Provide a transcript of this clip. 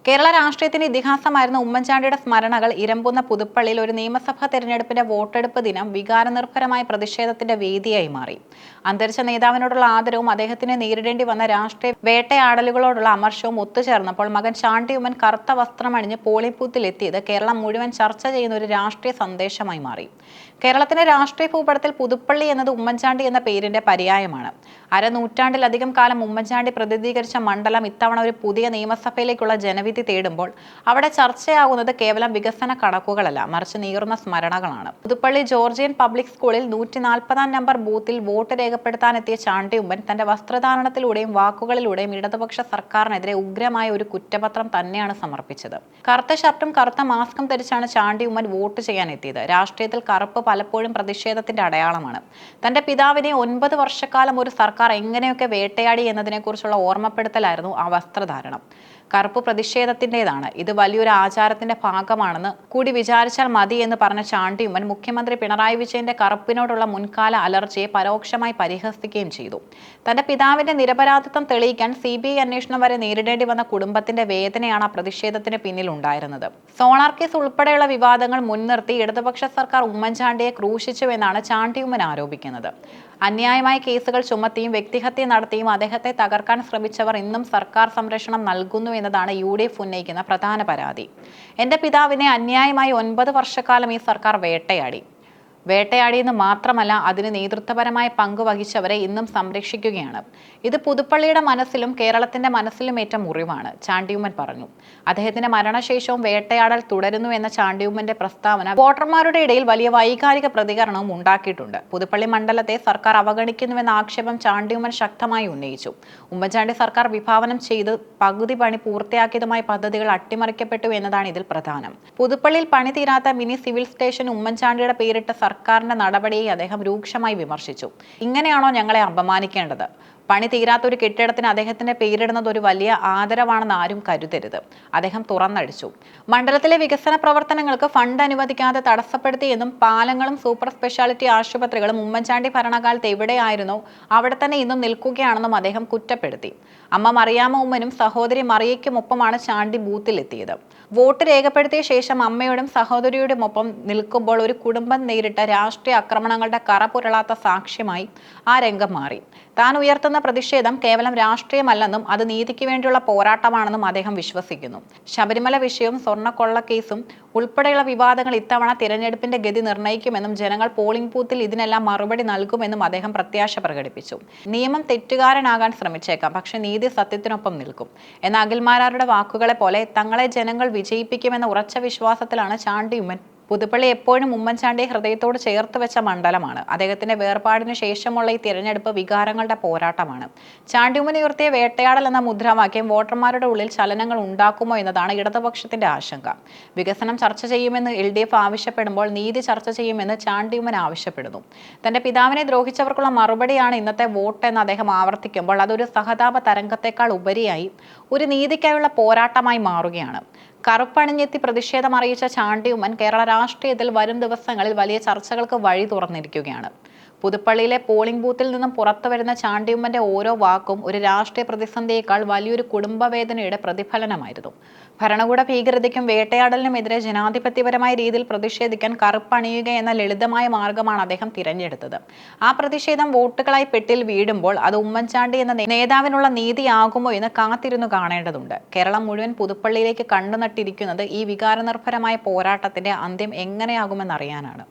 കേരള രാഷ്ട്രീയത്തിന്റെ ഇതിഹാസമായിരുന്ന ഉമ്മൻചാണ്ടിയുടെ സ്മരണകൾ ഇരമ്പുന്ന പുതുപ്പള്ളിയിൽ ഒരു നിയമസഭാ തെരഞ്ഞെടുപ്പിന്റെ വോട്ടെടുപ്പ് ദിനം വികാരനിർഭരമായ പ്രതിഷേധത്തിന്റെ വേദിയായി മാറി. അന്തരിച്ച നേതാവിനോടുള്ള ആദരവും അദ്ദേഹത്തിന് നേരിടേണ്ടി വന്ന രാഷ്ട്രീയ വേട്ടയാടലുകളോടുള്ള അമർഷവും ഒത്തുചേർന്നപ്പോൾ മകൻ ചാണ്ടി ഉമ്മൻ കറുത്ത വസ്ത്രമണിഞ്ഞ് പോളിംഗ് ബൂത്തിൽ എത്തിയത് കേരളം മുഴുവൻ ചർച്ച ചെയ്യുന്ന ഒരു രാഷ്ട്രീയ സന്ദേശമായി മാറി. കേരളത്തിന്റെ രാഷ്ട്രീയ ഭൂപടത്തിൽ പുതുപ്പള്ളി എന്നത് ഉമ്മൻചാണ്ടി എന്ന പേരിന്റെ പര്യായമാണ്. അരനൂറ്റാണ്ടിലധികം കാലം ഉമ്മൻചാണ്ടി പ്രതിനിധീകരിച്ച മണ്ഡലം ഇത്തവണ ഒരു പുതിയ നിയമസഭയിലേക്കുള്ള ജനവിധി തേടുമ്പോൾ അവിടെ ചർച്ചയാകുന്നത് കേവലം വികസന കണക്കുകളല്ല, മറിച്ച് നീറുന്ന സ്മരണകളാണ്. പുതുപ്പള്ളി ജോർജിയൻ പബ്ലിക് സ്കൂളിൽ 140 നമ്പർ ബൂത്തിൽ വോട്ട് രേഖപ്പെടുത്താനെത്തിയ ചാണ്ടി ഉമ്മൻ തന്റെ വസ്ത്രധാരണത്തിലൂടെയും വാക്കുകളിലൂടെയും ഇടതുപക്ഷ സർക്കാരിനെതിരെ ഉഗ്രമായ ഒരു കുറ്റപത്രം തന്നെയാണ് സമർപ്പിച്ചത്. കറുത്ത ഷർട്ടും കറുത്ത മാസ്കും ധരിച്ചാണ് ചാണ്ടി ഉമ്മൻ വോട്ട് ചെയ്യാൻ എത്തിയത്. രാഷ്ട്രീയത്തിൽ കറുപ്പ് പലപ്പോഴും പ്രതിഷേധത്തിന്റെ അടയാളമാണ്. തന്റെ പിതാവിനെ 9 വർഷക്കാലം ഒരു സർക്കാർ എങ്ങനെയൊക്കെ വേട്ടയാടി എന്നതിനെക്കുറിച്ചുള്ള ഓർമ്മപ്പെടുത്തലായിരുന്നു ആ വസ്ത്രധാരണം. കറുപ്പ് പ്രതിഷേധത്തിൻ്റെതാണ്. ഇത് വലിയൊരു ആചാരത്തിന്റെ ഭാഗമാണെന്ന് കൂടി വിചാരിച്ചാൽ മതി എന്ന് പറഞ്ഞ ചാണ്ടി ഉമ്മൻ മുഖ്യമന്ത്രി പിണറായി വിജയന്റെ കറുപ്പിനോടുള്ള മുൻകാല അലർജിയെ പരോക്ഷമായി പരിഹസിക്കുകയും ചെയ്തു. തന്റെ പിതാവിന്റെ നിരപരാധിത്വം തെളിയിക്കാൻ CBI അന്വേഷണം വരെ നേരിടേണ്ടി വന്ന കുടുംബത്തിന്റെ വേദനയാണ് ആ പ്രതിഷേധത്തിന് പിന്നിലുണ്ടായിരുന്നത്. സോളാർ കേസ് ഉൾപ്പെടെയുള്ള വിവാദങ്ങൾ മുൻനിർത്തി ഇടതുപക്ഷ സർക്കാർ ഉമ്മൻചാണ്ടിയെ ക്രൂശിച്ചുവെന്നാണ് ചാണ്ടി ഉമ്മൻ ആരോപിക്കുന്നത്. അന്യായമായ കേസുകൾ ചുമത്തിയും വ്യക്തിഹത്യ നടത്തിയും അദ്ദേഹത്തെ തകർക്കാൻ ശ്രമിച്ചവർ ഇന്നും സർക്കാർ സംരക്ഷണം നൽകുന്നു എന്നതാണ് UDF ഉന്നയിക്കുന്ന പ്രധാന പരാതി. എന്റെ പിതാവിനെ അന്യായമായി 9 വർഷക്കാലം ഈ സർക്കാർ വേട്ടയാടിയെന്ന് മാത്രമല്ല, അതിന് നേതൃത്വപരമായ പങ്ക് വഹിച്ചവരെ ഇന്നും സംരക്ഷിക്കുകയാണ്. ഇത് പുതുപ്പള്ളിയുടെ മനസ്സിലും കേരളത്തിന്റെ മനസ്സിലും ഏറ്റ മുറിവാണ്, ചാണ്ടിയുമ്മൻ പറഞ്ഞു. അദ്ദേഹത്തിന്റെ മരണശേഷവും വേട്ടയാടൽ തുടരുന്നു എന്ന ചാണ്ടിയുമ്മന്റെ പ്രസ്താവന വോട്ടർമാരുടെ ഇടയിൽ വലിയ വൈകാരിക പ്രതികരണവും ഉണ്ടാക്കിയിട്ടുണ്ട്. പുതുപ്പള്ളി മണ്ഡലത്തെ സർക്കാർ അവഗണിക്കുന്നുവെന്ന ആക്ഷേപം ചാണ്ടിയുമ്മൻ ശക്തമായി ഉന്നയിച്ചു. ഉമ്മൻചാണ്ടി സർക്കാർ വിഭാവനം ചെയ്ത് പകുതി പണി പൂർത്തിയാക്കിയതുമായ പദ്ധതികൾ അട്ടിമറിക്കപ്പെട്ടു എന്നതാണ് ഇതിൽ പ്രധാനം. പുതുപ്പള്ളിയിൽ പണി തീരാത്ത മിനി സിവിൽ സ്റ്റേഷൻ ഉമ്മൻചാണ്ടിയുടെ പേരിട്ട സർക്കാരിന്റെ നടപടിയെ അദ്ദേഹം രൂക്ഷമായി വിമർശിച്ചു. ഇങ്ങനെയാണോ ഞങ്ങളെ അപമാനിക്കേണ്ടത്? പണി തീരാത്ത ഒരു കെട്ടിടത്തിന് അദ്ദേഹത്തിന്റെ പേരിടുന്നത് ഒരു വലിയ ആദരവാണെന്ന് ആരും കരുതരുത്, അദ്ദേഹം തുറന്നടിച്ചു. മണ്ഡലത്തിലെ വികസന പ്രവർത്തനങ്ങൾക്ക് ഫണ്ട് അനുവദിക്കാതെ തടസ്സപ്പെടുത്തിയെന്നും പാലങ്ങളും സൂപ്പർ സ്പെഷ്യാലിറ്റി ആശുപത്രികളും ഉമ്മൻചാണ്ടി ഭരണകാലത്ത് എവിടെയായിരുന്നോ അവിടെ തന്നെ ഇന്നും നിൽക്കുകയാണെന്നും അദ്ദേഹം കുറ്റപ്പെടുത്തി. അമ്മ മറിയാമ്മ ഉമ്മനും സഹോദരി മറിയയ്ക്കുമൊപ്പമാണ് ചാണ്ടി ബൂത്തിലെത്തിയത്. വോട്ട് രേഖപ്പെടുത്തിയ ശേഷം അമ്മയോടും സഹോദരിയോടും ഒപ്പം നിൽക്കുമ്പോൾ ഒരു കുടുംബം നേരിട്ട രാഷ്ട്രീയ ആക്രമണങ്ങളുടെ കറ പുരളാത്ത സാക്ഷ്യമായി ആ രംഗം മാറി. താൻ ഉയർത്തുന്ന പ്രതിഷേധം കേവലം രാഷ്ട്രീയമല്ലെന്നും അത് നീതിക്ക് വേണ്ടിയുള്ള പോരാട്ടമാണെന്നും അദ്ദേഹം വിശ്വസിക്കുന്നു. ശബരിമല വിഷയവും സ്വർണ്ണക്കൊള്ളക്കേസും ഉൾപ്പെടെയുള്ള വിവാദങ്ങൾ ഇത്തവണ തിരഞ്ഞെടുപ്പിന്റെ ഗതി നിർണ്ണയിക്കുമെന്നും ജനങ്ങൾ പോളിംഗ് ബൂത്തിൽ ഇതിനെല്ലാം മറുപടി നൽകുമെന്നും അദ്ദേഹം പ്രത്യാശ പ്രകടിപ്പിച്ചു. നിയമം തെറ്റുകാരനാകാൻ ശ്രമിച്ചേക്കാം, പക്ഷെ നീതി സത്യത്തിനൊപ്പം നിൽക്കും എന്ന അഖിൽമാരാരുടെ വാക്കുകളെ പോലെ തങ്ങളെ ജനങ്ങൾ വിജയിപ്പിക്കുമെന്ന ഉറച്ച വിശ്വാസത്തിലാണ് ചാണ്ടി ഉമ്മൻ. പുതുപ്പള്ളി എപ്പോഴും ഉമ്മൻചാണ്ടിയെ ഹൃദയത്തോട് ചേർത്ത് വെച്ച മണ്ഡലമാണ്. അദ്ദേഹത്തിന്റെ വേർപാടിന് ശേഷമുള്ള ഈ തിരഞ്ഞെടുപ്പ് വികാരങ്ങളുടെ പോരാട്ടമാണ്. ചാണ്ടി ഉമ്മൻ ഉയർത്തിയ വേട്ടയാടൽ എന്ന മുദ്രാവാക്യം വോട്ടർമാരുടെ ഉള്ളിൽ ചലനങ്ങൾ ഉണ്ടാക്കുമോ എന്നതാണ് ഇടതുപക്ഷത്തിന്റെ ആശങ്ക. വികസനം ചർച്ച ചെയ്യുമെന്ന് LDF ആവശ്യപ്പെടുമ്പോൾ നീതി ചർച്ച ചെയ്യുമെന്ന് ചാണ്ടി ഉമ്മൻ ആവശ്യപ്പെടുന്നു. തന്റെ പിതാവിനെ ദ്രോഹിച്ചവർക്കുള്ള മറുപടിയാണ് ഇന്നത്തെ വോട്ട് എന്ന് അദ്ദേഹം ആവർത്തിക്കുമ്പോൾ അതൊരു സഹതാപ തരംഗത്തെക്കാൾ ഉപരിയായി ഒരു നീതിക്കായുള്ള പോരാട്ടമായി മാറുകയാണ്. കറുപ്പണിഞ്ഞെത്തി പ്രതിഷേധം അറിയിച്ച ചാണ്ടി ഉമ്മൻ കേരള രാഷ്ട്രീയത്തിൽ വരും ദിവസങ്ങളിൽ വലിയ ചർച്ചകൾക്ക് വഴി തുറന്നിരിക്കുകയാണ്. പുതുപ്പള്ളിയിലെ പോളിംഗ് ബൂത്തിൽ നിന്നും പുറത്തു വരുന്ന ചാണ്ടി ഉമ്മന്റെ ഓരോ വാക്കും ഒരു രാഷ്ട്രീയ പ്രതിസന്ധിയേക്കാൾ വലിയൊരു കുടുംബവേദനയുടെ പ്രതിഫലനമായിരുന്നു. ഭരണകൂട ഭീകരതയ്ക്കും വേട്ടയാടലിനുമെതിരെ ജനാധിപത്യപരമായ രീതിയിൽ പ്രതിഷേധിക്കാൻ കറുപ്പണിയുക എന്ന ലളിതമായ മാർഗമാണ് അദ്ദേഹം തിരഞ്ഞെടുത്തത്. ആ പ്രതിഷേധം വോട്ടുകളായി പെട്ടിൽ വീടുമ്പോൾ അത് ഉമ്മൻചാണ്ടി എന്ന നേതാവിനുള്ള നീതിയാകുമോ എന്ന് കാത്തിരുന്നു കാണേണ്ടതുണ്ട്. കേരളം മുഴുവൻ പുതുപ്പള്ളിയിലേക്ക് കണ്ണുനട്ടിരിക്കുന്നത് ഈ വികാരനിർഭരമായ പോരാട്ടത്തിന്റെ അന്ത്യം എങ്ങനെയാകുമെന്നറിയാനാണ്.